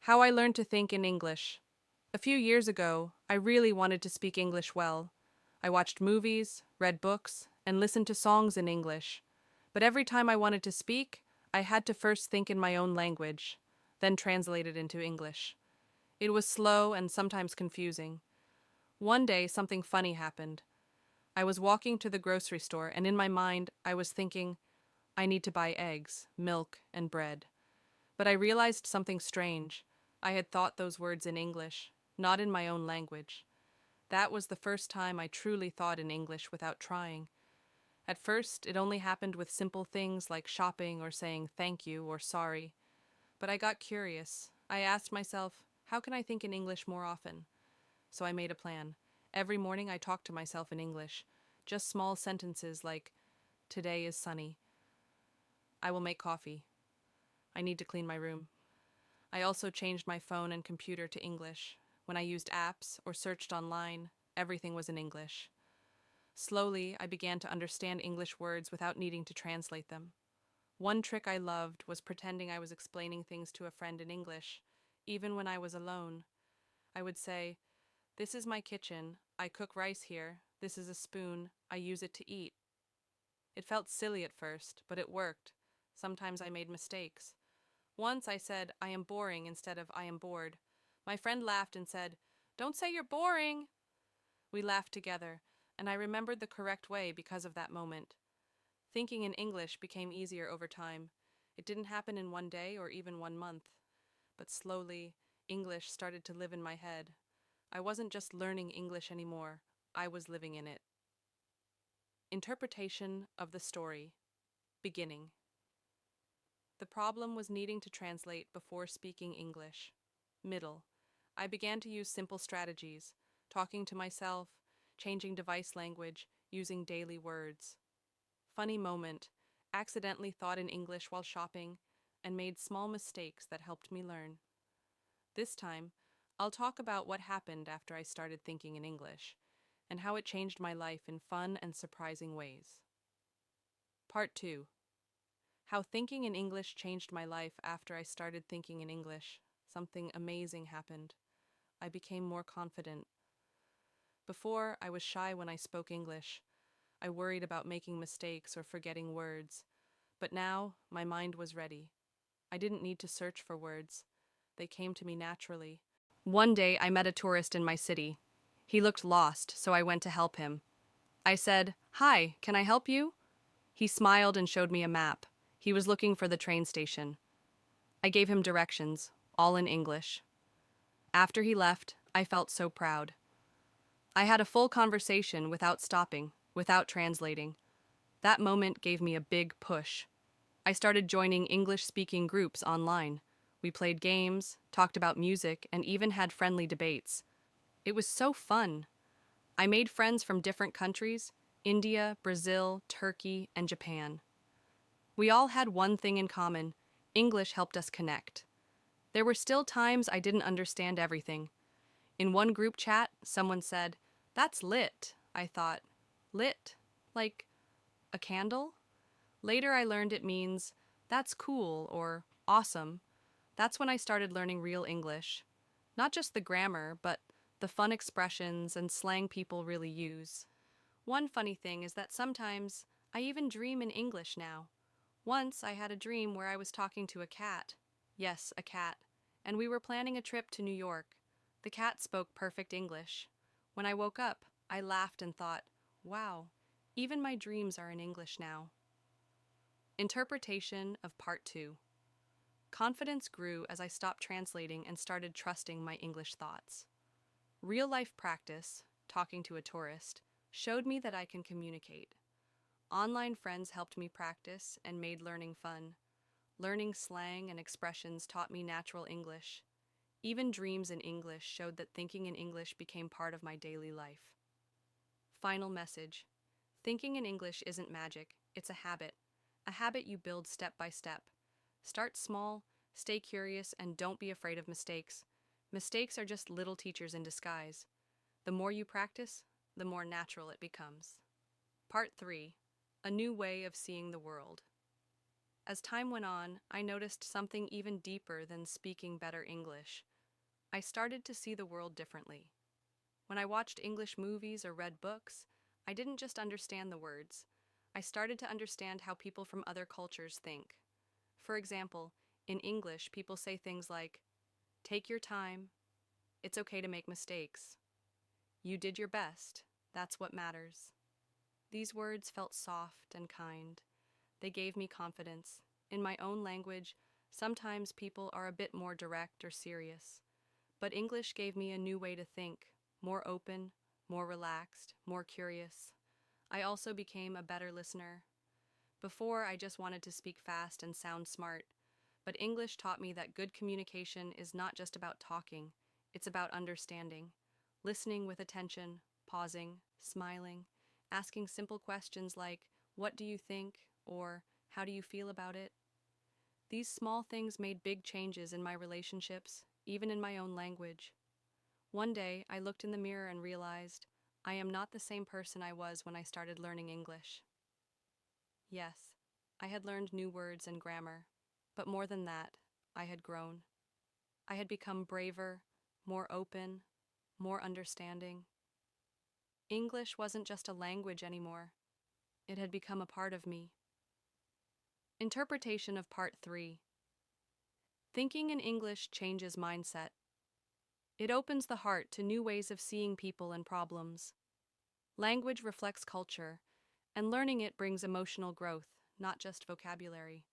How I learned to think in English. A few years ago, I really wanted to speak English well. I watched movies, read books, and listened to songs in English. But every time I wanted to speak, I had to first think in my own language, then translate it into English. It was slow and sometimes confusing. One day, something funny happened. I was walking to the grocery store, and in my mind, I was thinking, I need to buy eggs, milk, and bread. But I realized something strange. I had thought those words in English, not in my own language. That was the first time I truly thought in English without trying. At first, it only happened with simple things like shopping or saying thank you or sorry. But I got curious. I asked myself, how can I think in English more often? So I made a plan. Every morning I talked to myself in English, just small sentences like, today is sunny. I will make coffee. I need to clean my room. I also changed my phone and computer to English. When I used apps or searched online, everything was in English. Slowly, I began to understand English words without needing to translate them. One trick I loved was pretending I was explaining things to a friend in English, even when I was alone. I would say, this is my kitchen, I cook rice here, this is a spoon, I use it to eat. It felt silly at first, but it worked. Sometimes I made mistakes. Once I said, I am boring instead of I am bored. My friend laughed and said, don't say you're boring. We laughed together, and I remembered the correct way because of that moment. Thinking in English became easier over time. It didn't happen in one day or even one month. But slowly, English started to live in my head. I wasn't just learning English anymore, I was living in it. Interpretation of the story. Beginning. The problem was needing to translate before speaking English. Middle. I began to use simple strategies, talking to myself, changing device language, using daily words. Funny moment. Accidentally thought in English while shopping and made small mistakes that helped me learn. This time, I'll talk about what happened after I started thinking in English and how it changed my life in fun and surprising ways. Part 2. How thinking in English changed my life after I started thinking in English. Something amazing happened. I became more confident. Before, I was shy when I spoke English. I worried about making mistakes or forgetting words. But now, my mind was ready. I didn't need to search for words. They came to me naturally. One day, I met a tourist in my city. He looked lost, so I went to help him. I said, "Hi, can I help you?" He smiled and showed me a map. He was looking for the train station. I gave him directions, all in English. After he left, I felt so proud. I had a full conversation without stopping, without translating. That moment gave me a big push. I started joining English-speaking groups online. We played games, talked about music, and even had friendly debates. It was so fun. I made friends from different countries: India, Brazil, Turkey, and Japan. We all had one thing in common: English helped us connect. There were still times I didn't understand everything. In one group chat, someone said, "That's lit." I thought, lit? Like a candle? Later I learned it means, "That's cool," or "awesome." That's when I started learning real English. Not just the grammar, but the fun expressions and slang people really use. One funny thing is that sometimes I even dream in English now. Once I had a dream where I was talking to a cat. Yes, a cat. And we were planning a trip to New York. The cat spoke perfect English. When I woke up, I laughed and thought, wow, even my dreams are in English now. Interpretation of Part 2. Confidence grew as I stopped translating and started trusting my English thoughts. Real-life practice, talking to a tourist, showed me that I can communicate. Online friends helped me practice and made learning fun. Learning slang and expressions taught me natural English. Even dreams in English showed that thinking in English became part of my daily life. Final message. Thinking in English isn't magic, it's a habit you build step by step. Start small, stay curious, and don't be afraid of mistakes. Mistakes are just little teachers in disguise. The more you practice, the more natural it becomes. Part 3. A new way of seeing the world. as time went on, I noticed something even deeper than speaking better English. I started to see the world differently. When I watched English movies or read books, I didn't just understand the words. I started to understand how people from other cultures think. For example, in English, people say things like, take your time, it's okay to make mistakes. You did your best, that's what matters. These words felt soft and kind. They gave me confidence. In my own language, sometimes people are a bit more direct or serious. But English gave me a new way to think, more open, more relaxed, more curious. I also became a better listener. Before, I just wanted to speak fast and sound smart. But English taught me that good communication is not just about talking, it's about understanding. Listening with attention, pausing, smiling, asking simple questions like, what do you think? Or, how do you feel about it? These small things made big changes in my relationships, even in my own language. One day, I looked in the mirror and realized, I am not the same person I was when I started learning English. Yes, I had learned new words and grammar, but more than that, I had grown. I had become braver, more open, more understanding. English wasn't just a language anymore. It had become a part of me. Interpretation of Part 3. Thinking in English changes mindset. It opens the heart to new ways of seeing people and problems. Language reflects culture, and learning it brings emotional growth, not just vocabulary.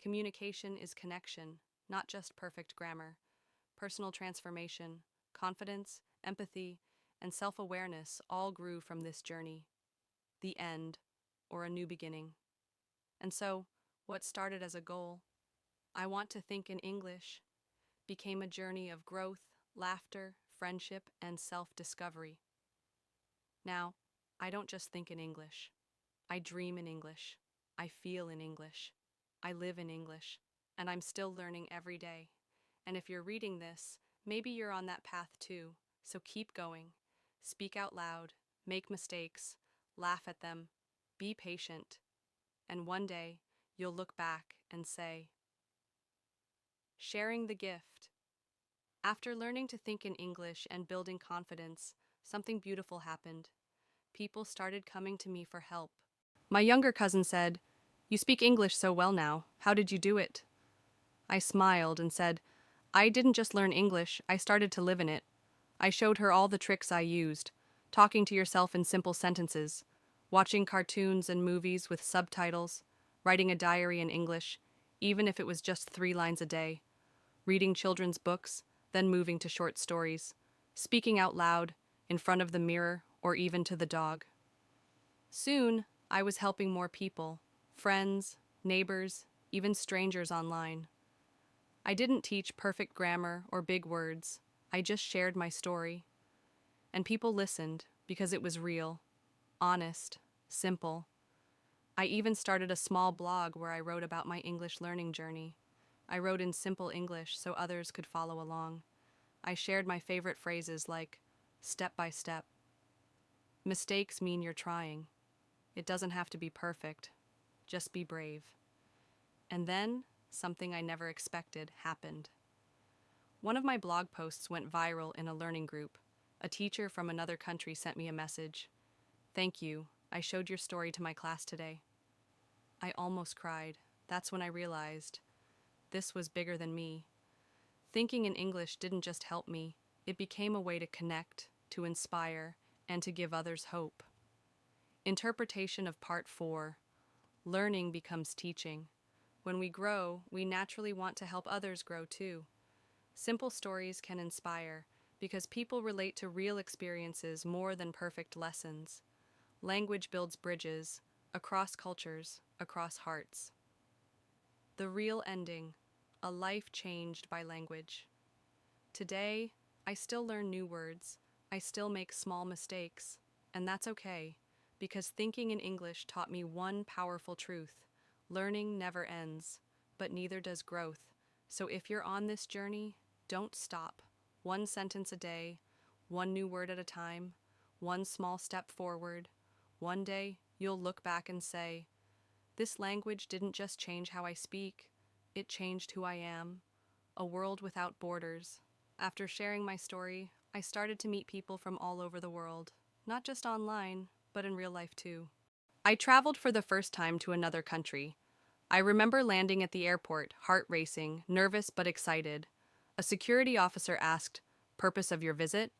Communication is connection, not just perfect grammar. Personal transformation, confidence, empathy, and self-awareness all grew from this journey. The end, or a new beginning. And so, what started as a goal, I want to think in English, became a journey of growth, laughter, friendship, and self-discovery. Now, I don't just think in English. I dream in English. I feel in English. I live in English. And I'm still learning every day. And if you're reading this, maybe you're on that path too. So keep going. Speak out loud. Make mistakes. Laugh at them. Be patient. And one day, you'll look back and say, sharing the gift. After learning to think in English and building confidence, something beautiful happened. People started coming to me for help. My younger cousin said, you speak English so well now. How did you do it? I smiled and said, I didn't just learn English, I started to live in it. I showed her all the tricks I used, talking to yourself in simple sentences, watching cartoons and movies with subtitles, writing a diary in English, even if it was just 3 lines a day, reading children's books, then moving to short stories, speaking out loud, in front of the mirror, or even to the dog. Soon, I was helping more people, friends, neighbors, even strangers online. I didn't teach perfect grammar or big words, I just shared my story. And people listened because it was real, honest, simple. I even started a small blog where I wrote about my English learning journey. I wrote in simple English so others could follow along. I shared my favorite phrases like, step by step. Mistakes mean you're trying. It doesn't have to be perfect. Just be brave. And then, something I never expected happened. One of my blog posts went viral in a learning group. A teacher from another country sent me a message. Thank you. I showed your story to my class today. I almost cried. That's when I realized this was bigger than me. Thinking in English didn't just help me. It became a way to connect, to inspire, and to give others hope. Interpretation of Part 4. Learning becomes teaching. When we grow, we naturally want to help others grow too. Simple stories can inspire because people relate to real experiences more than perfect lessons. Language builds bridges, across cultures, across hearts. The real ending, a life changed by language. Today, I still learn new words, I still make small mistakes, and that's okay, because thinking in English taught me one powerful truth. Learning never ends, but neither does growth. So if you're on this journey, don't stop. One sentence a day, one new word at a time, one small step forward. One day, you'll look back and say, This language didn't just change how I speak, it changed who I am. A world without borders. After sharing my story, I started to meet people from all over the world, not just online, but in real life too. I traveled for the first time to another country. I remember landing at the airport, heart racing, nervous but excited. A security officer asked, "Purpose of your visit?"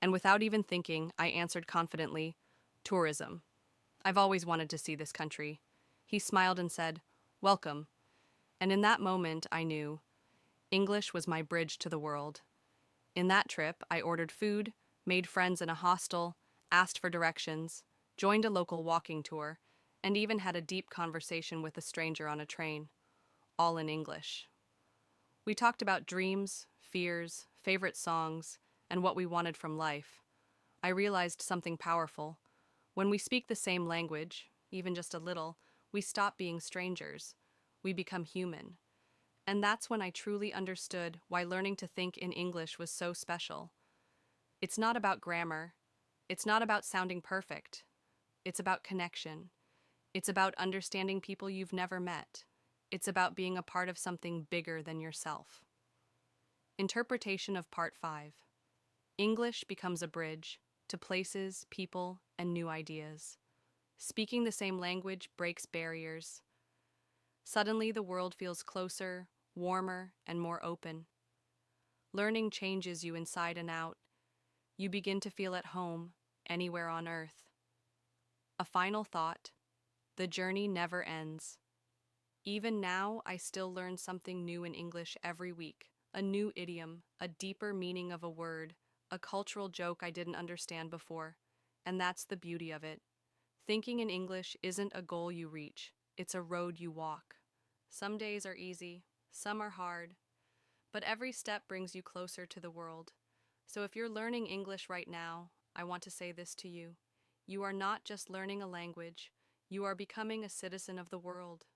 And without even thinking, I answered confidently, "Tourism. I've always wanted to see this country." He smiled and said, "Welcome." And in that moment, I knew English was my bridge to the world. In that trip, I ordered food, made friends in a hostel, asked for directions, joined a local walking tour, and even had a deep conversation with a stranger on a train, all in English. We talked about dreams, fears, favorite songs, and what we wanted from life. I realized something powerful. When we speak the same language, even just a little, we stop being strangers. We become human. And that's when I truly understood why learning to think in English was so special. It's not about grammar. It's not about sounding perfect. It's about connection. It's about understanding people you've never met. It's about being a part of something bigger than yourself. Interpretation of Part 5. English becomes a bridge to places, people, and new ideas. Speaking the same language breaks barriers. Suddenly, the world feels closer, warmer, and more open. Learning changes you inside and out. You begin to feel at home anywhere on earth. A final thought: the journey never ends. Even now, I still learn something new in English every week. A new idiom, a deeper meaning of a word, a cultural joke I didn't understand before. And that's the beauty of it. Thinking in English isn't a goal you reach, it's a road you walk. Some days are easy, some are hard, but every step brings you closer to the world. So if you're learning English right now, I want to say this to you. You are not just learning a language, you are becoming a citizen of the world.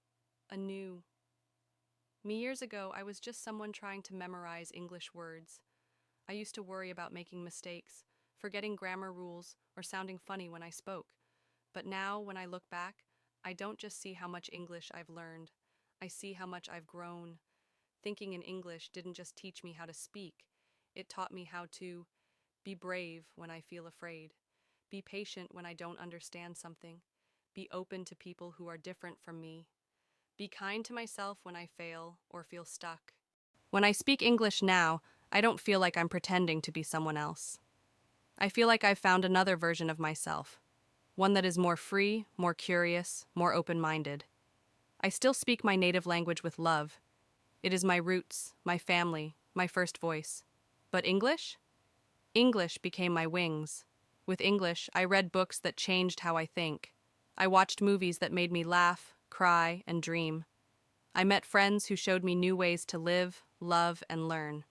Anew. Me years ago, I was just someone trying to memorize English words. I used to worry about making mistakes, forgetting grammar rules, or sounding funny when I spoke. But now, when I look back, I don't just see how much English I've learned. I see how much I've grown. Thinking in English didn't just teach me how to speak. It taught me how to be brave when I feel afraid, be patient when I don't understand something, be open to people who are different from me, be kind to myself when I fail or feel stuck. When I speak English now, I don't feel like I'm pretending to be someone else. I feel like I've found another version of myself, one that is more free, more curious, more open-minded. I still speak my native language with love. It is my roots, my family, my first voice. But English? English became my wings. With English, I read books that changed how I think. I watched movies that made me laugh, cry, and dream. I met friends who showed me new ways to live, love, and learn.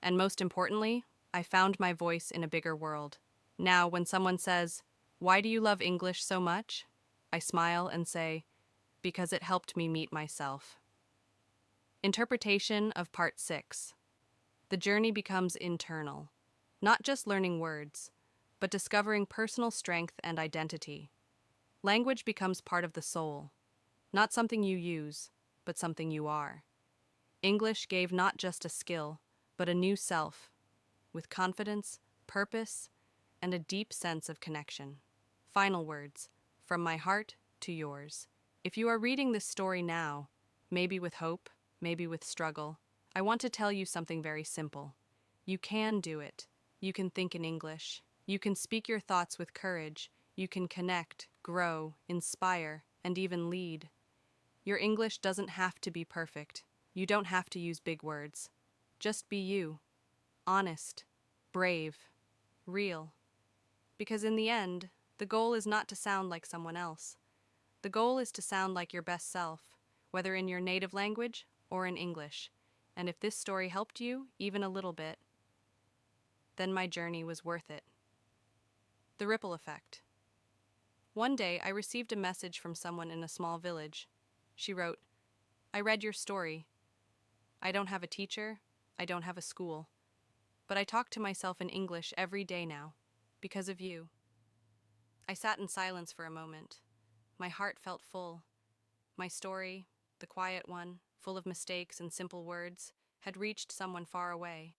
And most importantly, I found my voice in a bigger world. Now, when someone says, "Why do you love English so much?" I smile and say, "Because it helped me meet myself." Interpretation of Part 6. The journey becomes internal. Not just learning words, but discovering personal strength and identity. Language becomes part of the soul. Not something you use, but something you are. English gave not just a skill, but a new self, with confidence, purpose, and a deep sense of connection. Final words, from my heart to yours. If you are reading this story now, maybe with hope, maybe with struggle, I want to tell you something very simple. You can do it. You can think in English. You can speak your thoughts with courage. You can connect, grow, inspire, and even lead. Your English doesn't have to be perfect. You don't have to use big words. Just be you. Honest, brave, real. Because in the end, the goal is not to sound like someone else. The goal is to sound like your best self, whether in your native language or in English. And if this story helped you, even a little bit, then my journey was worth it. The ripple effect. One day, I received a message from someone in a small village. She wrote, "I read your story. I don't have a teacher, I don't have a school, but I talk to myself in English every day now, because of you." I sat in silence for a moment. My heart felt full. My story, the quiet one, full of mistakes and simple words, had reached someone far away,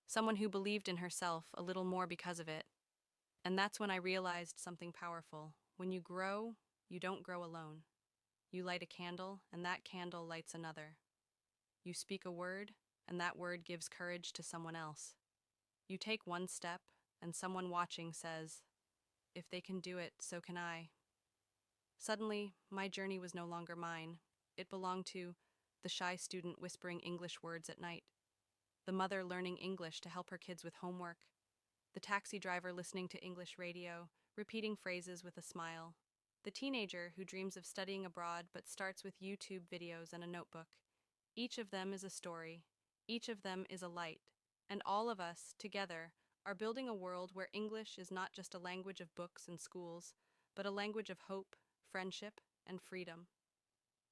someone who believed in herself a little more because of it. And that's when I realized something powerful. When you grow, you don't grow alone. You light a candle, and that candle lights another. You speak a word, and that word gives courage to someone else. You take one step, and someone watching says, "If they can do it, so can I." Suddenly, my journey was no longer mine. It belonged to the shy student whispering English words at night, the mother learning English to help her kids with homework, the taxi driver listening to English radio, repeating phrases with a smile, the teenager who dreams of studying abroad but starts with YouTube videos and a notebook. Each of them is a story, each of them is a light, and all of us, together, are building a world where English is not just a language of books and schools, but a language of hope, friendship, and freedom.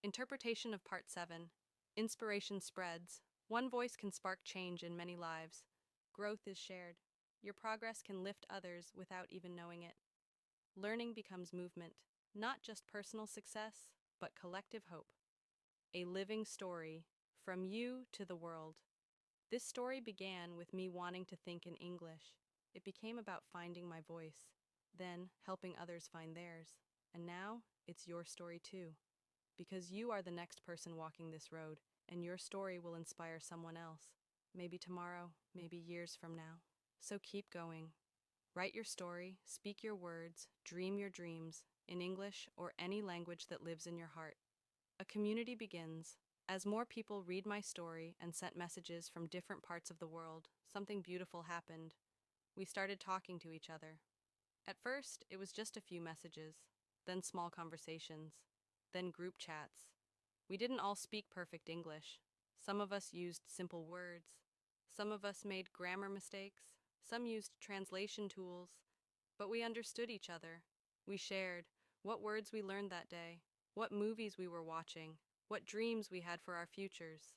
Interpretation of Part 7. Inspiration spreads. One voice can spark change in many lives. Growth is shared. Your progress can lift others without even knowing it. Learning becomes movement, not just personal success, but collective hope. A living story, from you to the world. This story began with me wanting to think in English. It became about finding my voice, then helping others find theirs. And now, it's your story too. Because you are the next person walking this road, and your story will inspire someone else. Maybe tomorrow, maybe years from now. So keep going. Write your story, speak your words, dream your dreams, in English or any language that lives in your heart. A community begins. As more people read my story and sent messages from different parts of the world, something beautiful happened. We started talking to each other. At first, it was just a few messages, then small conversations, then group chats. We didn't all speak perfect English. Some of us used simple words. Some of us made grammar mistakes. Some used translation tools. But we understood each other. We shared what words we learned that day, what movies we were watching, what dreams we had for our futures.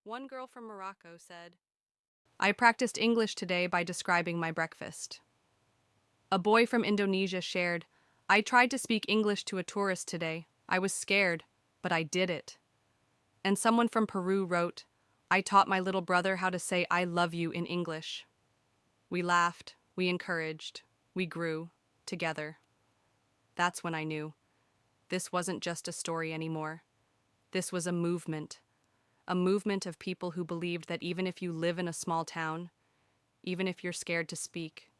One girl from Morocco said, "I practiced English today by describing my breakfast." A boy from Indonesia shared, "I tried to speak English to a tourist today. I was scared, but I did it." And someone from Peru wrote, "I taught my little brother how to say I love you in English." We laughed, we encouraged, we grew, together. That's when I knew. This wasn't just a story anymore. This was a movement of people who believed that even if you live in a small town, even if you're scared to speak,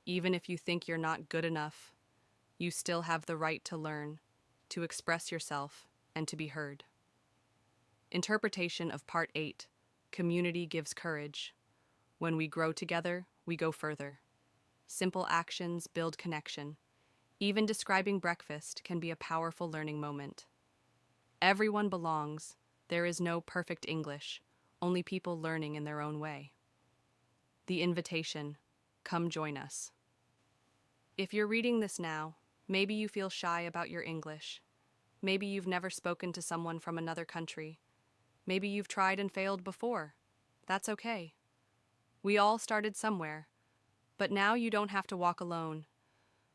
even if you think you're not good enough, you still have the right to learn, to express yourself, and to be heard. Interpretation of Part 8. Community gives courage. When we grow together, we go further. Simple actions build connection. Even describing breakfast can be a powerful learning moment. Everyone belongs. There is no perfect English, only people learning in their own way. The invitation. Come join us. If you're reading this now, maybe you feel shy about your English. Maybe you've never spoken to someone from another country. Maybe you've tried and failed before. That's okay. We all started somewhere. But now you don't have to walk alone.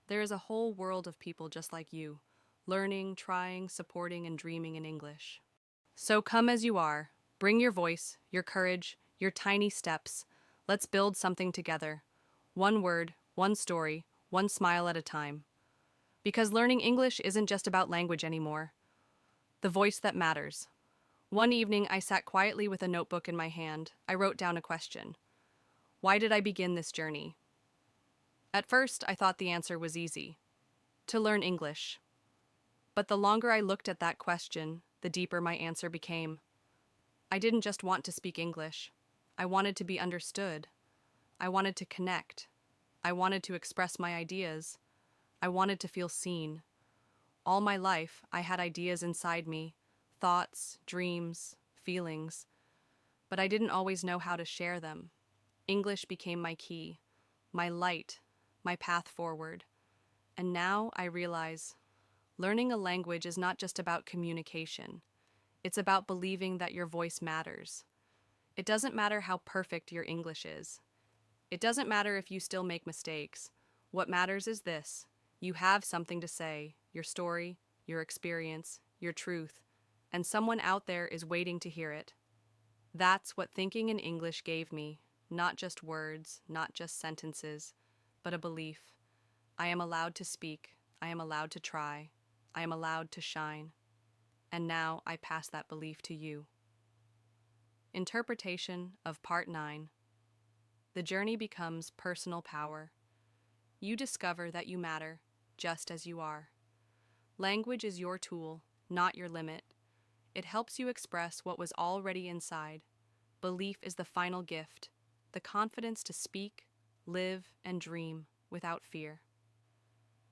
There is a whole world of people just like you, learning, trying, supporting, and dreaming in English. So come as you are. Bring your voice, your courage, your tiny steps. Let's build something together. One word, one story, one smile at a time. Because learning English isn't just about language anymore. The voice that matters. One evening, I sat quietly with a notebook in my hand. I wrote down a question. Why did I begin this journey? At first, I thought the answer was easy. To learn English. But the longer I looked at that question, the deeper my answer became. I didn't just want to speak English. I wanted to be understood. I wanted to connect. I wanted to express my ideas. I wanted to feel seen. All my life, I had ideas inside me, thoughts, dreams, feelings, but I didn't always know how to share them. English became my key, my light, my path forward. And now I realize learning a language is not just about communication. It's about believing that your voice matters. It doesn't matter how perfect your English is. It doesn't matter if you still make mistakes. What matters is this. You have something to say, your story, your experience, your truth, and someone out there is waiting to hear it. That's what thinking in English gave me, not just words, not just sentences, but a belief. I am allowed to speak, I am allowed to try, I am allowed to shine. And now I pass that belief to you. Interpretation of Part 9. The journey becomes personal power. You discover that you matter, just as you are. Language is your tool, not your limit. It helps you express what was already inside. Belief is the final gift, the confidence to speak, live, and dream without fear.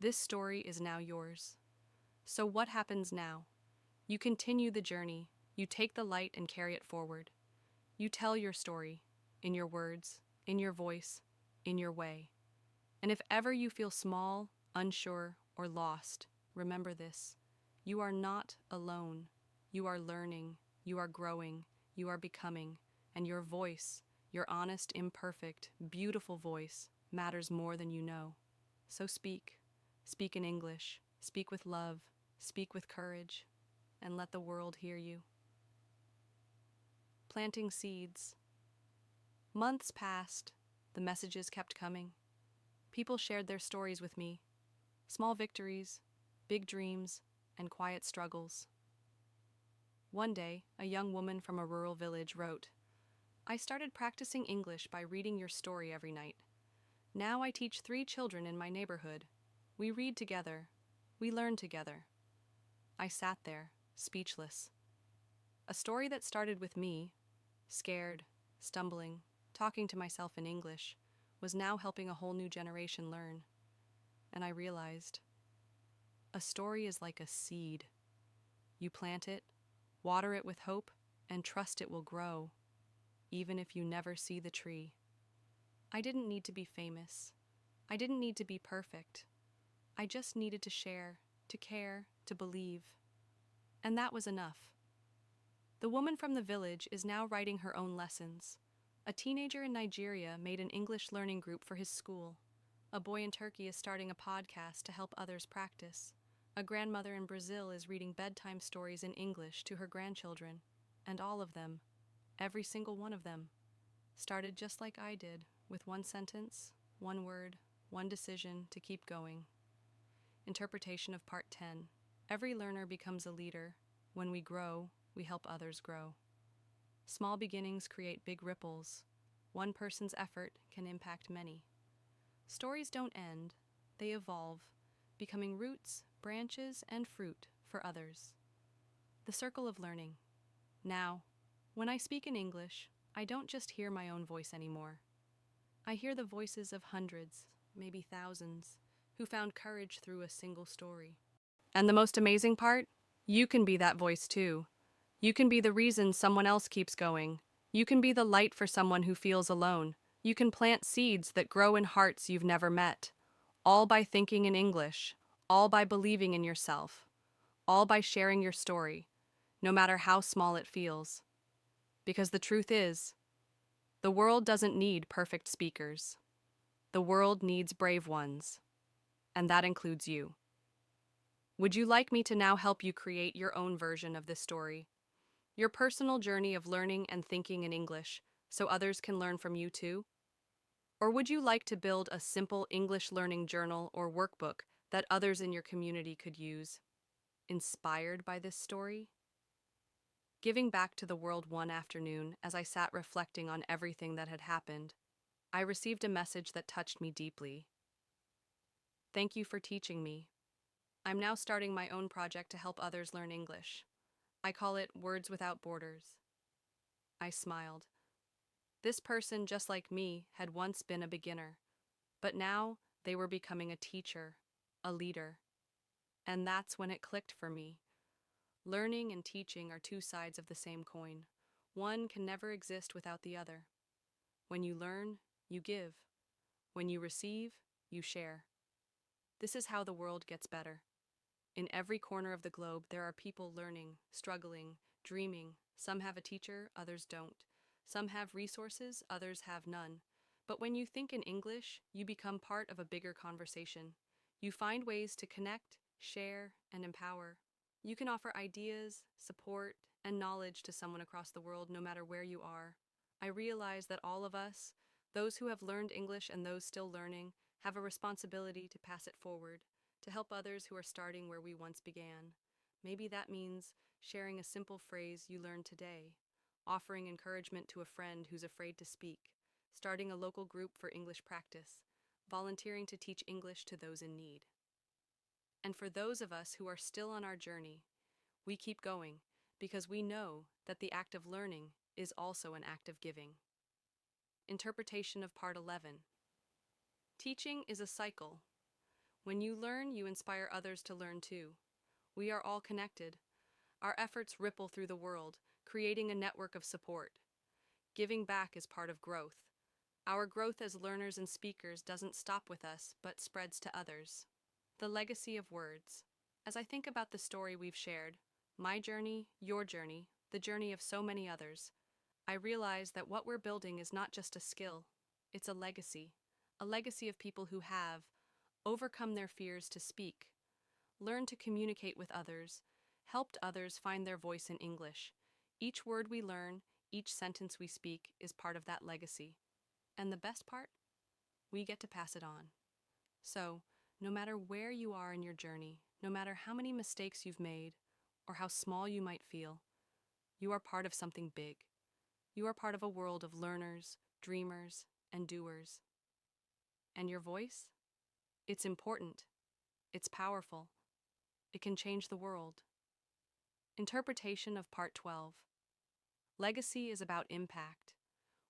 This story is now yours. So what happens now? You continue the journey. You take the light and carry it forward. You tell your story, in your words, in your voice, in your way. And if ever you feel small, unsure, or lost, remember this. You are not alone. You are learning, you are growing, you are becoming, and your voice, your honest, imperfect, beautiful voice, matters more than you know. So speak. Speak in English. Speak with love. Speak with courage. And let the world hear you. Planting seeds. Months passed. The messages kept coming. People shared their stories with me. Small victories, big dreams, and quiet struggles. One day, a young woman from a rural village wrote, "I started practicing English by reading your story every night. Now I teach 3 children in my neighborhood. We read together. We learn together." I sat there, speechless. A story that started with me, scared, stumbling, talking to myself in English, was now helping a whole new generation learn. And I realized, a story is like a seed. You plant it, water it with hope, and trust it will grow, even if you never see the tree. I didn't need to be famous. I didn't need to be perfect. I just needed to share, to care, to believe. And that was enough. The woman from the village is now writing her own lessons. A teenager in Nigeria made an English learning group for his school. A boy in Turkey is starting a podcast to help others practice. A grandmother in Brazil is reading bedtime stories in English to her grandchildren. And all of them, every single one of them, started just like I did, with one sentence, one word, one decision to keep going. Interpretation of Part 10. Every learner becomes a leader. When we grow, we help others grow. Small beginnings create big ripples. One person's effort can impact many. Stories don't end, they evolve, becoming roots, branches, and fruit for others. The circle of learning. Now, when I speak in English, I don't just hear my own voice anymore. I hear the voices of hundreds, maybe thousands, who found courage through a single story. And the most amazing part? You can be that voice too. You can be the reason someone else keeps going. You can be the light for someone who feels alone. You can plant seeds that grow in hearts you've never met. All by thinking in English. All by believing in yourself. All by sharing your story, no matter how small it feels. Because the truth is, the world doesn't need perfect speakers. The world needs brave ones. And that includes you. Would you like me to now help you create your own version of this story? Your personal journey of learning and thinking in English, so others can learn from you too? Or would you like to build a simple English learning journal or workbook that others in your community could use, inspired by this story? Giving back to the world one afternoon, as I sat reflecting on everything that had happened, I received a message that touched me deeply. Thank you for teaching me. I'm now starting my own project to help others learn English. I call it Words Without Borders. I smiled. This person, just like me, had once been a beginner, but now they were becoming a teacher, a leader. And that's when it clicked for me. Learning and teaching are 2 sides of the same coin. One can never exist without the other. When you learn, you give. When you receive, you share. This is how the world gets better. In every corner of the globe, there are people learning, struggling, dreaming. Some have a teacher, others don't. Some have resources, others have none. But when you think in English, you become part of a bigger conversation. You find ways to connect, share, and empower. You can offer ideas, support, and knowledge to someone across the world no matter where you are. I realize that all of us, those who have learned English and those still learning, have a responsibility to pass it forward, to help others who are starting where we once began. Maybe that means sharing a simple phrase you learned today, offering encouragement to a friend who's afraid to speak, starting a local group for English practice, volunteering to teach English to those in need. And for those of us who are still on our journey, we keep going because we know that the act of learning is also an act of giving. Interpretation of Part 11. Teaching is a cycle. When you learn, you inspire others to learn too. We are all connected. Our efforts ripple through the world, creating a network of support. Giving back is part of growth. Our growth as learners and speakers doesn't stop with us, but spreads to others. The legacy of words. As I think about the story we've shared, my journey, your journey, the journey of so many others, I realize that what we're building is not just a skill, it's a legacy of people who have overcome their fears to speak, learned to communicate with others, helped others find their voice in English. Each word we learn, each sentence we speak is part of that legacy. And the best part? We get to pass it on. So, no matter where you are in your journey, no matter how many mistakes you've made, or how small you might feel, you are part of something big. You are part of a world of learners, dreamers, and doers. And your voice? It's important. It's powerful. It can change the world. Interpretation of Part 12. Legacy is about impact.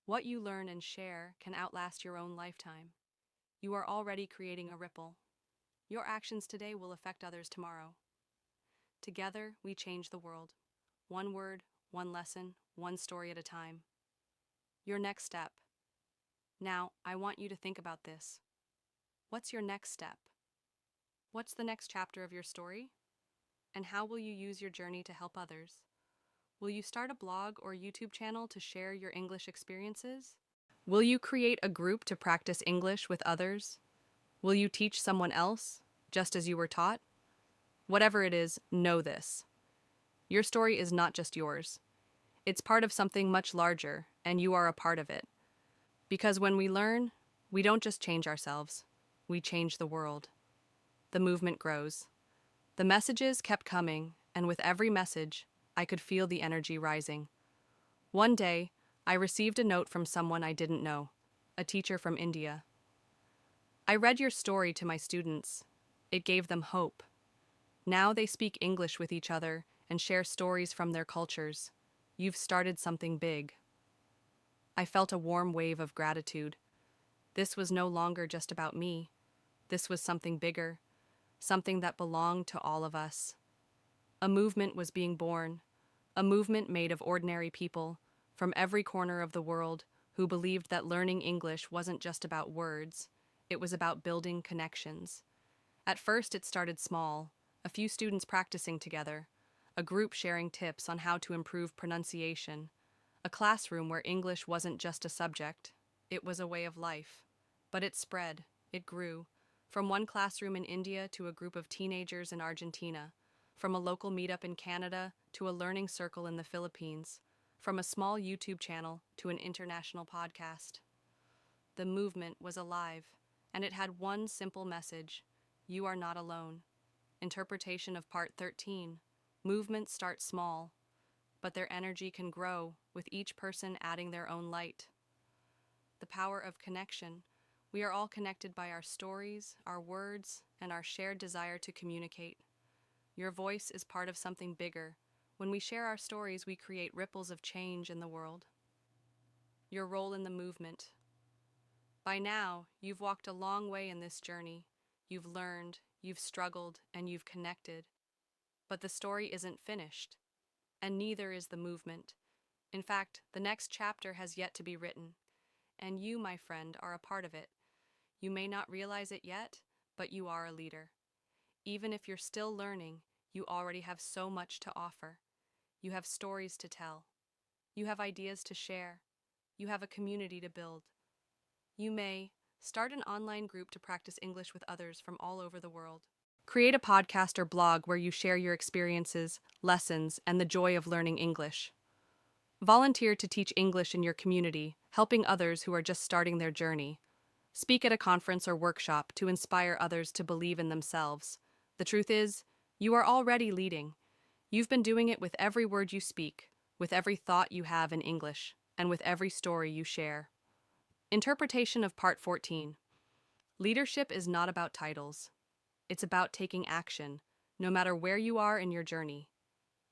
What you learn and share can outlast your own lifetime. You are already creating a ripple. Your actions today will affect others tomorrow. Together, we change the world. One word, one lesson, one story at a time. Your next step. Now, I want you to think about this. What's your next step? What's the next chapter of your story? And how will you use your journey to help others? Will you start a blog or YouTube channel to share your English experiences? Will you create a group to practice English with others? Will you teach someone else, just as you were taught? Whatever it is, know this. Your story is not just yours. It's part of something much larger, and you are a part of it. Because when we learn, we don't just change ourselves, we change the world. The movement grows. The messages kept coming, and with every message, I could feel the energy rising. One day, I received a note from someone I didn't know, a teacher from India. I read your story to my students. It gave them hope. Now they speak English with each other and share stories from their cultures. You've started something big. I felt a warm wave of gratitude. This was no longer just about me. This was something bigger, something that belonged to all of us. A movement was being born, a movement made of ordinary people from every corner of the world who believed that learning English wasn't just about words, it was about building connections. At first, it started small, a few students practicing together, a group sharing tips on how to improve pronunciation, a classroom where English wasn't just a subject, it was a way of life. But it spread, it grew, from one classroom in India to a group of teenagers in Argentina, from a local meetup in Canada to a learning circle in the Philippines, from a small YouTube channel to an international podcast. The movement was alive, and it had one simple message: you are not alone. Interpretation of Part 13. Movements start small, but their energy can grow with each person adding their own light. The power of connection. We are all connected by our stories, our words, and our shared desire to communicate. Your voice is part of something bigger. When we share our stories, we create ripples of change in the world. Your role in the movement. By now, you've walked a long way in this journey. You've learned, you've struggled, and you've connected. But the story isn't finished, and neither is the movement. In fact, the next chapter has yet to be written, and you, my friend, are a part of it. You may not realize it yet, but you are a leader. Even if you're still learning, you already have so much to offer. You have stories to tell. You have ideas to share. You have a community to build. You may start an online group to practice English with others from all over the world. Create a podcast or blog where you share your experiences, lessons, and the joy of learning English. Volunteer to teach English in your community, helping others who are just starting their journey. Speak at a conference or workshop to inspire others to believe in themselves. The truth is, you are already leading. You've been doing it with every word you speak, with every thought you have in English, and with every story you share. Interpretation of Part 14. Leadership is not about titles. It's about taking action, no matter where you are in your journey.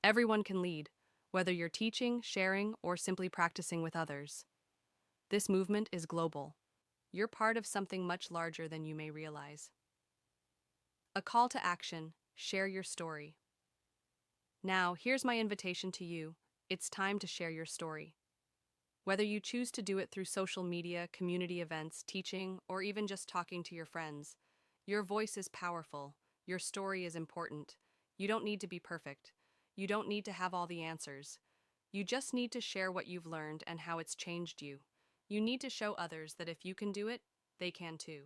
Everyone can lead, whether you're teaching, sharing, or simply practicing with others. This movement is global. You're part of something much larger than you may realize. A call to action: share your story. Now, here's my invitation to you. It's time to share your story. Whether you choose to do it through social media, community events, teaching, or even just talking to your friends, your voice is powerful. Your story is important. You don't need to be perfect. You don't need to have all the answers. You just need to share what you've learned and how it's changed you. You need to show others that if you can do it, they can too.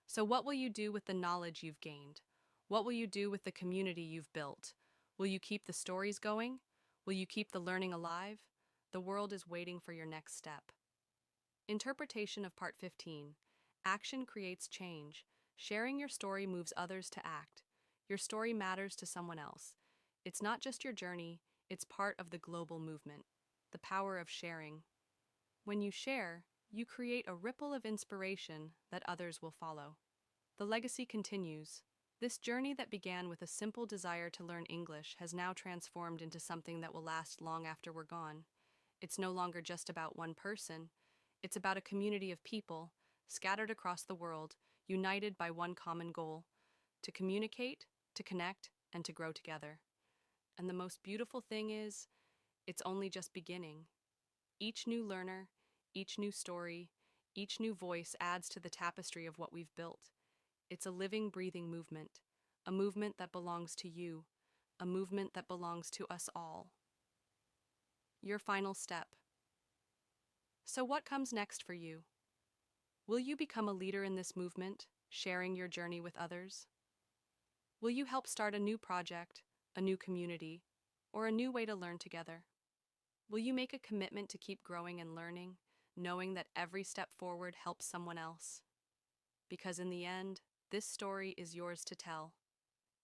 So what will you do with the knowledge you've gained? What will you do with the community you've built? Will you keep the stories going? Will you keep the learning alive? The world is waiting for your next step. Interpretation of Part 15. Action creates change. Sharing your story moves others to act. Your story matters to someone else. It's not just your journey, it's part of the global movement. The power of sharing. When you share, you create a ripple of inspiration that others will follow. The legacy continues. This journey that began with a simple desire to learn English has now transformed into something that will last long after we're gone. It's no longer just about one person. It's about a community of people, scattered across the world, united by one common goal: to communicate, to connect, and to grow together. And the most beautiful thing is, it's only just beginning. Each new learner, each new story, each new voice adds to the tapestry of what we've built. It's a living, breathing movement, a movement that belongs to you, a movement that belongs to us all. Your final step. So what comes next for you? Will you become a leader in this movement, sharing your journey with others? Will you help start a new project, a new community, or a new way to learn together? Will you make a commitment to keep growing and learning, knowing that every step forward helps someone else? Because in the end, this story is yours to tell,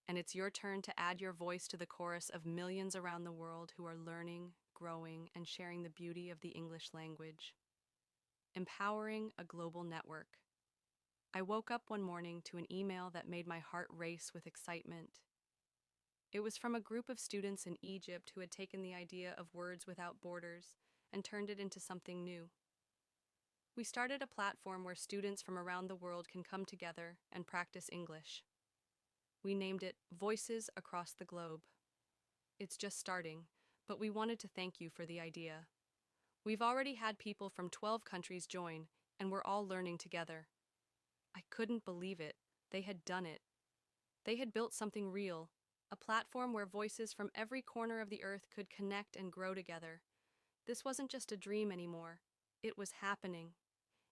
and it's your turn to add your voice to the chorus of millions around the world who are learning, growing, and sharing the beauty of the English language. Empowering a global network. I woke up one morning to an email that made my heart race with excitement. It was from a group of students in Egypt who had taken the idea of Words Without Borders and turned it into something new. We started a platform where students from around the world can come together and practice English. We named it Voices Across the Globe. It's just starting, but we wanted to thank you for the idea. We've already had people from 12 countries join, and we're all learning together. I couldn't believe it. They had done it. They had built something real, a platform where voices from every corner of the earth could connect and grow together. This wasn't just a dream anymore. It was happening.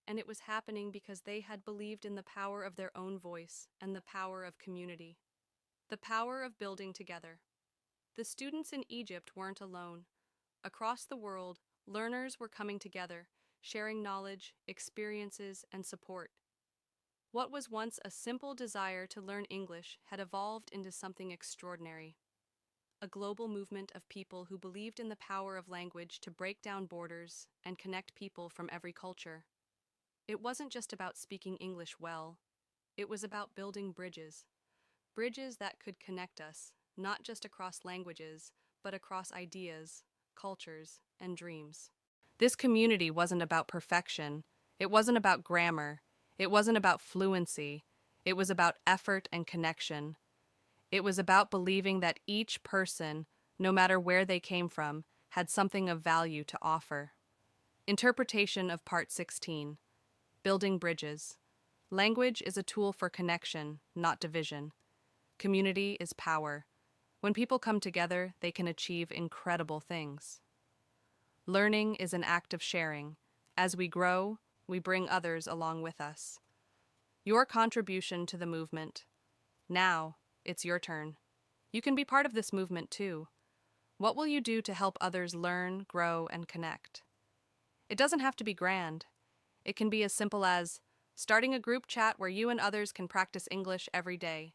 And it was happening because they had believed in the power of their own voice and the power of community. The power of building together. The students in Egypt weren't alone. Across the world, learners were coming together, sharing knowledge, experiences, and support. What was once a simple desire to learn English had evolved into something extraordinary. A global movement of people who believed in the power of language to break down borders and connect people from every culture. It wasn't just about speaking English well. It was about building bridges. Bridges that could connect us, not just across languages, but across ideas, cultures, and dreams. This community wasn't about perfection. It wasn't about grammar. It wasn't about fluency. It was about effort and connection. It was about believing that each person, no matter where they came from, had something of value to offer. Interpretation of Part 16. Building bridges. Language is a tool for connection, not division. Community is power. When people come together, they can achieve incredible things. Learning is an act of sharing. As we grow, we bring others along with us. Your contribution to the movement. Now, it's your turn. You can be part of this movement too. What will you do to help others learn, grow, and connect? It doesn't have to be grand. It can be as simple as starting a group chat where you and others can practice English every day,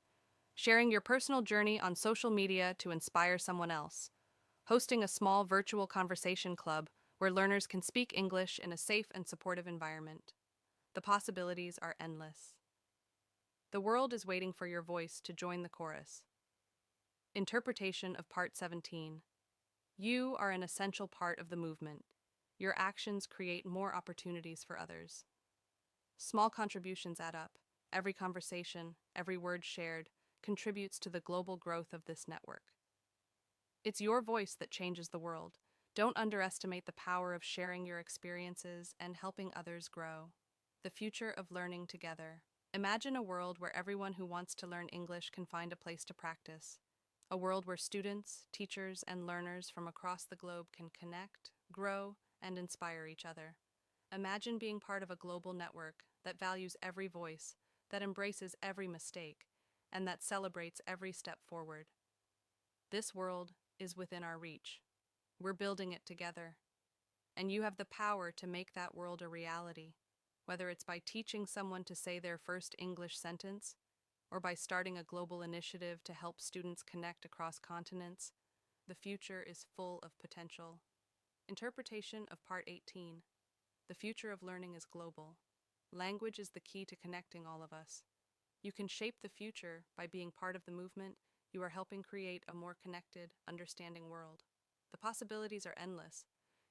sharing your personal journey on social media to inspire someone else, hosting a small virtual conversation club where learners can speak English in a safe and supportive environment. The possibilities are endless. The world is waiting for your voice to join the chorus. Interpretation of Part 17. You are an essential part of the movement. Your actions create more opportunities for others. Small contributions add up. Every conversation, every word shared, contributes to the global growth of this network. It's your voice that changes the world. Don't underestimate the power of sharing your experiences and helping others grow. The future of learning together. Imagine a world where everyone who wants to learn English can find a place to practice. A world where students, teachers, and learners from across the globe can connect, grow, and inspire each other. Imagine being part of a global network that values every voice, that embraces every mistake, and that celebrates every step forward. This world is within our reach. We're building it together. And you have the power to make that world a reality, whether it's by teaching someone to say their first English sentence, or by starting a global initiative to help students connect across continents. The future is full of potential. Interpretation of Part 18. The future of learning is global. Language is the key to connecting all of us. You can shape the future by being part of the movement. You are helping create a more connected, understanding world. The possibilities are endless.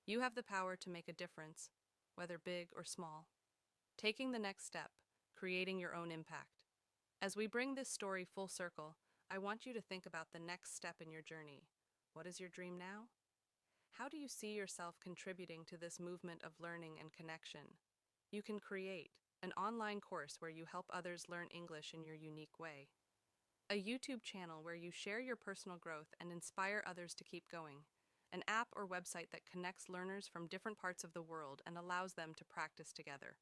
You have the power to make a difference, whether big or small. Taking the next step, creating your own impact. As we bring this story full circle, I want you to think about the next step in your journey. What is your dream now? How do you see yourself contributing to this movement of learning and connection? You can create an online course where you help others learn English in your unique way. A YouTube channel where you share your personal growth and inspire others to keep going. An app or website that connects learners from different parts of the world and allows them to practice together.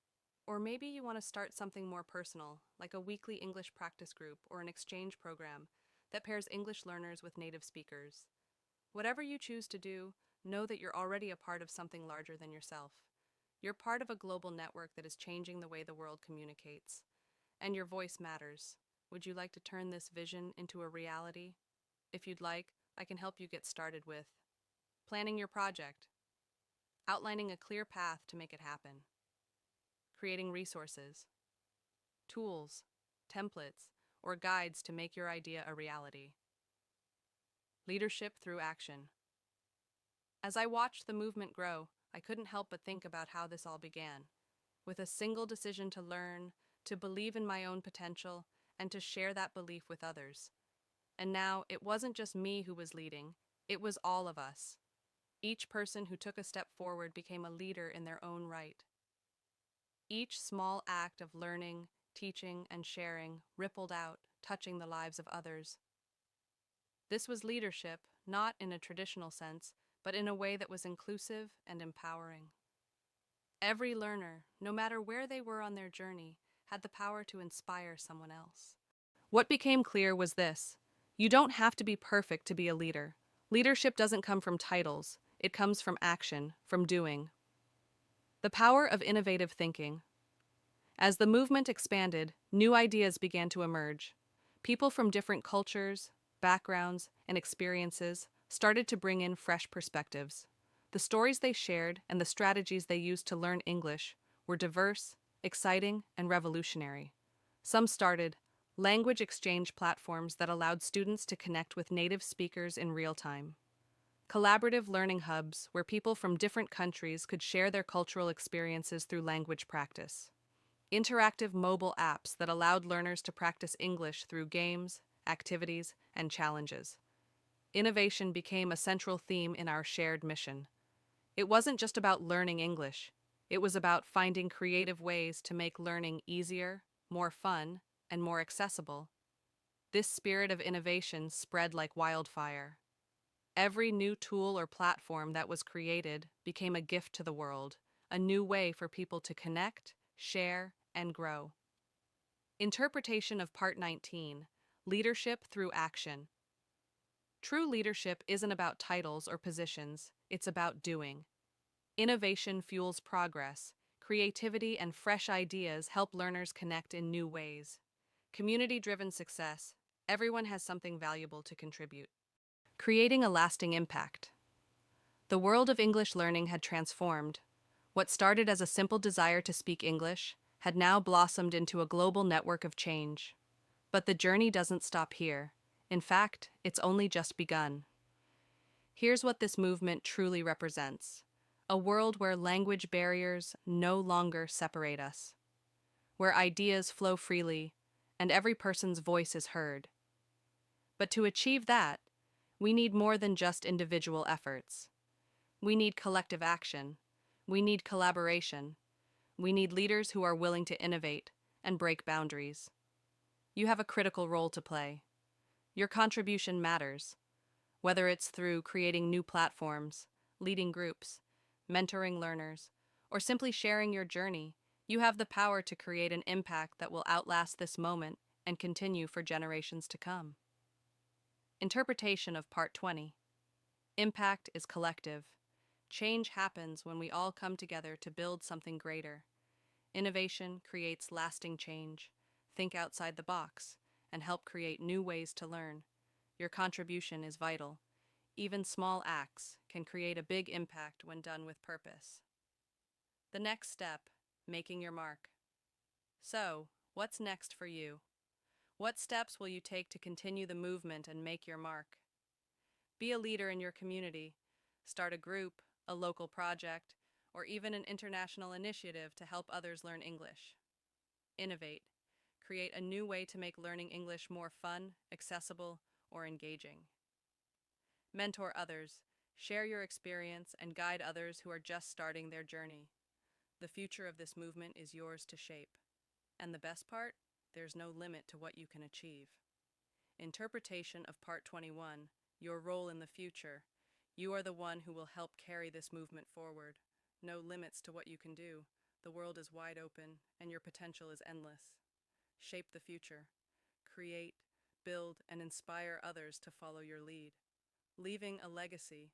Or maybe you want to start something more personal, like a weekly English practice group or an exchange program that pairs English learners with native speakers. Whatever you choose to do, know that you're already a part of something larger than yourself. You're part of a global network that is changing the way the world communicates. And your voice matters. Would you like to turn this vision into a reality? If you'd like, I can help you get started with planning your project, outlining a clear path to make it happen, creating resources, tools, templates, or guides to make your idea a reality. Leadership through action. As I watched the movement grow, I couldn't help but think about how this all began. With a single decision to learn, to believe in my own potential, and to share that belief with others. And now, it wasn't just me who was leading, it was all of us. Each person who took a step forward became a leader in their own right. Each small act of learning, teaching, and sharing rippled out, touching the lives of others. This was leadership, not in a traditional sense, but in a way that was inclusive and empowering. Every learner, no matter where they were on their journey, had the power to inspire someone else. What became clear was this: you don't have to be perfect to be a leader. Leadership doesn't come from titles, it comes from action, from doing. The power of innovative thinking. As the movement expanded, new ideas began to emerge. People from different cultures, backgrounds, and experiences started to bring in fresh perspectives. The stories they shared and the strategies they used to learn English were diverse, exciting, and revolutionary. Some started language exchange platforms that allowed students to connect with native speakers in real time. Collaborative learning hubs where people from different countries could share their cultural experiences through language practice. Interactive mobile apps that allowed learners to practice English through games, activities, and challenges. Innovation became a central theme in our shared mission. It wasn't just about learning English. It was about finding creative ways to make learning easier, more fun, and more accessible. This spirit of innovation spread like wildfire. Every new tool or platform that was created became a gift to the world, a new way for people to connect, share, and grow. Interpretation of Part 19. Leadership through action. True leadership isn't about titles or positions, it's about doing. Innovation fuels progress. Creativity and fresh ideas help learners connect in new ways. Community-driven success. Everyone has something valuable to contribute. Creating a lasting impact. The world of English learning had transformed. What started as a simple desire to speak English had now blossomed into a global network of change. But the journey doesn't stop here. In fact, it's only just begun. Here's what this movement truly represents: a world where language barriers no longer separate us, where ideas flow freely and every person's voice is heard. But to achieve that, we need more than just individual efforts. We need collective action. We need collaboration. We need leaders who are willing to innovate and break boundaries. You have a critical role to play. Your contribution matters, whether it's through creating new platforms, leading groups, mentoring learners, or simply sharing your journey. You have the power to create an impact that will outlast this moment and continue for generations to come. Interpretation of Part 20. Impact is collective. Change happens when we all come together to build something greater. Innovation creates lasting change. Think outside the box and help create new ways to learn. Your contribution is vital. Even small acts can create a big impact when done with purpose. The next step, making your mark. So, what's next for you? What steps will you take to continue the movement and make your mark? Be a leader in your community. Start a group, a local project, or even an international initiative to help others learn English. Innovate. Create a new way to make learning English more fun, accessible, or engaging. Mentor others. Share your experience and guide others who are just starting their journey. The future of this movement is yours to shape. And the best part? There's no limit to what you can achieve. Interpretation of Part 21. Your role in the future. You are the one who will help carry this movement forward. No limits to what you can do. The world is wide open, and your potential is endless. Shape the future. Create, build, and inspire others to follow your lead. Leaving a legacy.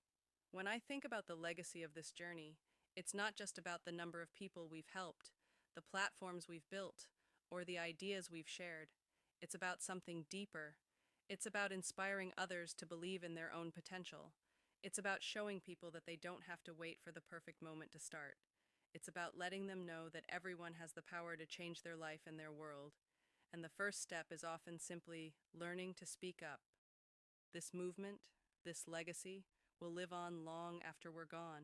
When I think about the legacy of this journey, it's not just about the number of people we've helped, the platforms we've built, or the ideas we've shared. It's about something deeper. It's about inspiring others to believe in their own potential. It's about showing people that they don't have to wait for the perfect moment to start. It's about letting them know that everyone has the power to change their life and their world. And the first step is often simply learning to speak up. This movement, this legacy, will live on long after we're gone,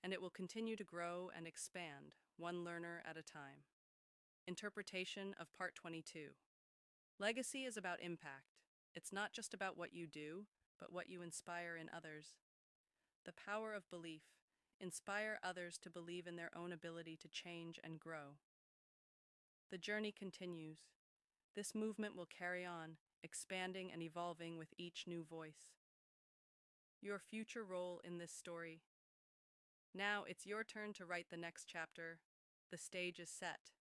and it will continue to grow and expand, one learner at a time. Interpretation of Part 22. Legacy is about impact. It's not just about what you do, but what you inspire in others. The power of belief. Inspire others to believe in their own ability to change and grow. The journey continues. This movement will carry on, expanding and evolving with each new voice. Your future role in this story. Now it's your turn to write the next chapter. The stage is set.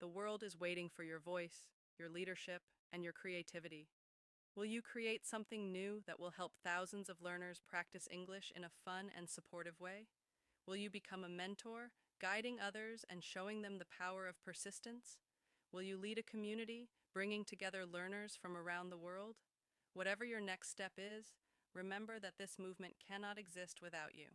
The world is waiting for your voice, your leadership, and your creativity. Will you create something new that will help thousands of learners practice English in a fun and supportive way? Will you become a mentor, guiding others and showing them the power of persistence? Will you lead a community, bringing together learners from around the world? Whatever your next step is, remember that this movement cannot exist without you.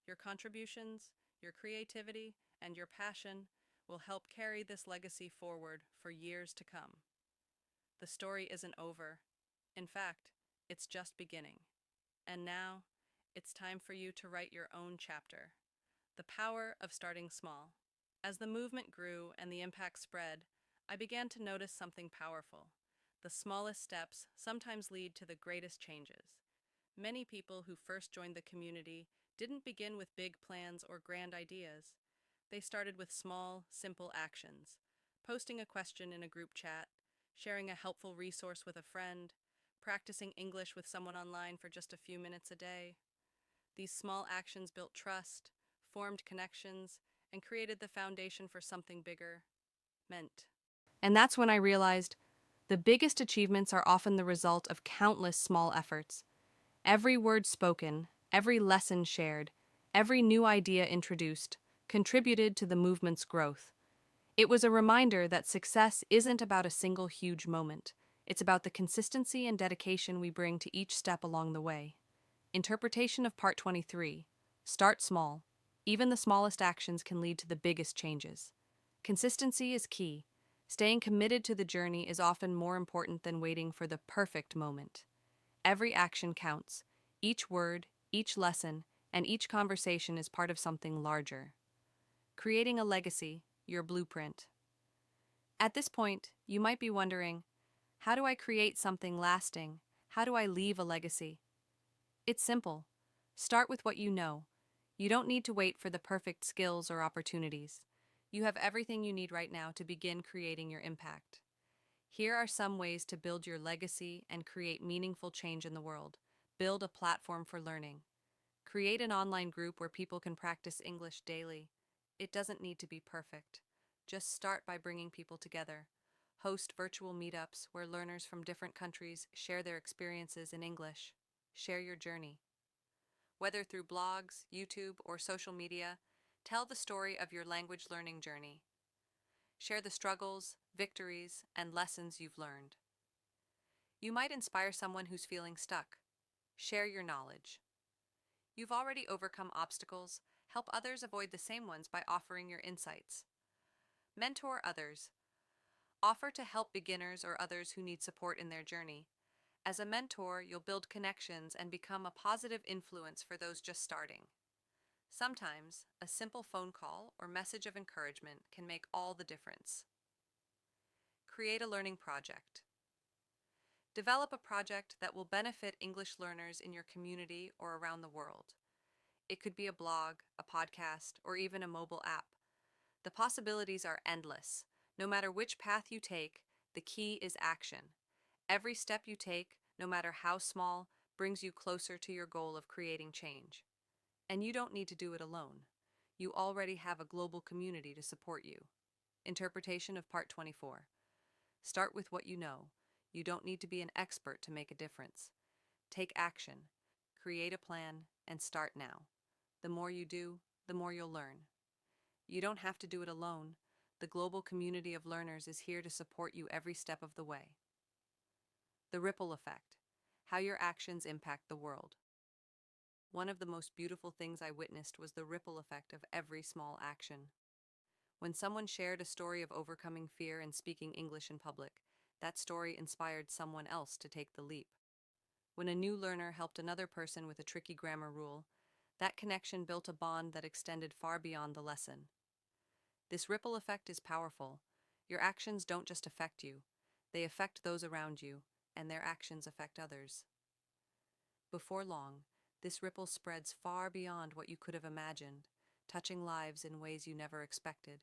Your contributions, your creativity, and your passion will help carry this legacy forward for years to come. The story isn't over. In fact, it's just beginning. And now, it's time for you to write your own chapter. The power of starting small. As the movement grew and the impact spread, I began to notice something powerful. The smallest steps sometimes lead to the greatest changes. Many people who first joined the community didn't begin with big plans or grand ideas. They started with small, simple actions. Posting a question in a group chat, sharing a helpful resource with a friend, practicing English with someone online for just a few minutes a day. These small actions built trust, formed connections, and created the foundation for something bigger. Meant. And that's when I realized The biggest achievements are often the result of countless small efforts. Every word spoken, every lesson shared, every new idea introduced contributed to the movement's growth. It was a reminder that success isn't about a single huge moment. It's about the consistency and dedication we bring to each step along the way. Interpretation of Part 23. Start small. Even the smallest actions can lead to the biggest changes. Consistency is key. Staying committed to the journey is often more important than waiting for the perfect moment. Every action counts. Each word, each lesson, and each conversation is part of something larger. Creating a legacy, your blueprint. At this point, you might be wondering, how do I create something lasting? How do I leave a legacy? It's simple. Start with what you know. You don't need to wait for the perfect skills or opportunities. You have everything you need right now to begin creating your impact. Here are some ways to build your legacy and create meaningful change in the world. Build a platform for learning. Create an online group where people can practice English daily. It doesn't need to be perfect. Just start by bringing people together. Host virtual meetups where learners from different countries share their experiences in English. Share your journey. Whether through blogs, YouTube, or social media, tell the story of your language learning journey. Share the struggles, victories, and lessons you've learned. You might inspire someone who's feeling stuck. Share your knowledge. You've already overcome obstacles. Help others avoid the same ones by offering your insights. Mentor others. Offer to help beginners or others who need support in their journey. As a mentor, you'll build connections and become a positive influence for those just starting. Sometimes, a simple phone call or message of encouragement can make all the difference. Create a learning project. Develop a project that will benefit English learners in your community or around the world. It could be a blog, a podcast, or even a mobile app. The possibilities are endless. No matter which path you take, the key is action. Every step you take, no matter how small, brings you closer to your goal of creating change. And you don't need to do it alone. You already have a global community to support you. Interpretation of Part 24. Start with what you know. You don't need to be an expert to make a difference. Take action, create a plan, and start now. The more you do, the more you'll learn. You don't have to do it alone. The global community of learners is here to support you every step of the way. The ripple effect. How your actions impact the world. One of the most beautiful things I witnessed was the ripple effect of every small action. When someone shared a story of overcoming fear and speaking English in public, that story inspired someone else to take the leap. When a new learner helped another person with a tricky grammar rule, that connection built a bond that extended far beyond the lesson. This ripple effect is powerful. Your actions don't just affect you, they affect those around you, and their actions affect others. Before long, this ripple spreads far beyond what you could have imagined, touching lives in ways you never expected.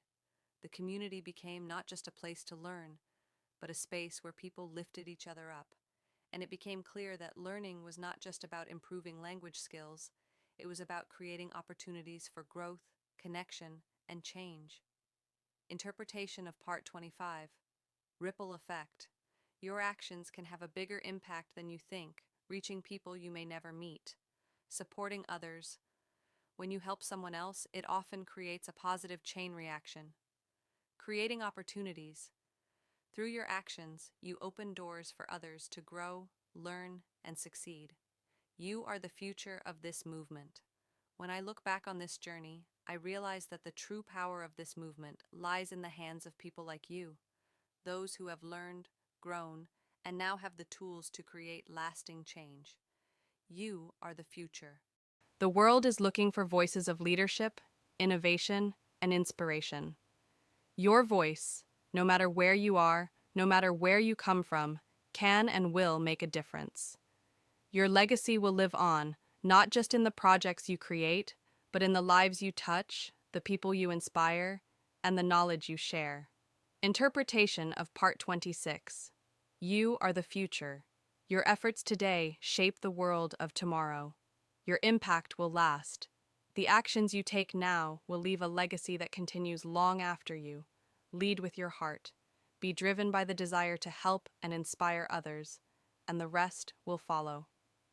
The community became not just a place to learn, but a space where people lifted each other up, and it became clear that learning was not just about improving language skills, it was about creating opportunities for growth, connection, and change. Interpretation of Part 25. Ripple effect. Your actions can have a bigger impact than you think, reaching people you may never meet. Supporting others. When you help someone else, it often creates a positive chain reaction. Creating opportunities. Through your actions, you open doors for others to grow, learn, and succeed. You are the future of this movement. When I look back on this journey, I realize that the true power of this movement lies in the hands of people like you, those who have learned, grown, and now have the tools to create lasting change. You are the future. The world is looking for voices of leadership, innovation, and inspiration. Your voice, no matter where you are, no matter where you come from, can and will make a difference. Your legacy will live on, not just in the projects you create, but in the lives you touch, the people you inspire, and the knowledge you share. Interpretation of Part 26. You are the future. Your efforts today shape the world of tomorrow. Your impact will last. The actions you take now will leave a legacy that continues long after you. Lead with your heart. Be driven by the desire to help and inspire others, and the rest will follow.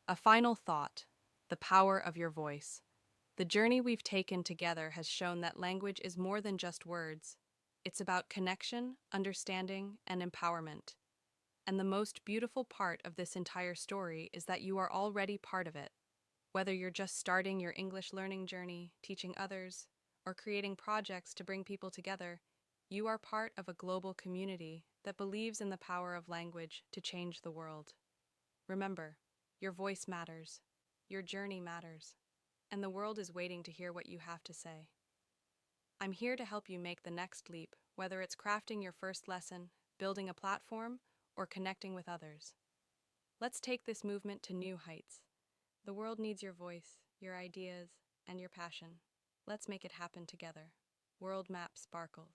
A final thought: the power of your voice. The journey we've taken together has shown that language is more than just words. It's about connection, understanding, and empowerment. And the most beautiful part of this entire story is that you are already part of it. Whether you're just starting your English learning journey, teaching others, or creating projects to bring people together, you are part of a global community that believes in the power of language to change the world. Remember, your voice matters, your journey matters, and the world is waiting to hear what you have to say. I'm here to help you make the next leap, whether it's crafting your first lesson, building a platform, or connecting with others. Let's take this movement to new heights. The world needs your voice, your ideas, and your passion. Let's make it happen together. World Map sparkles.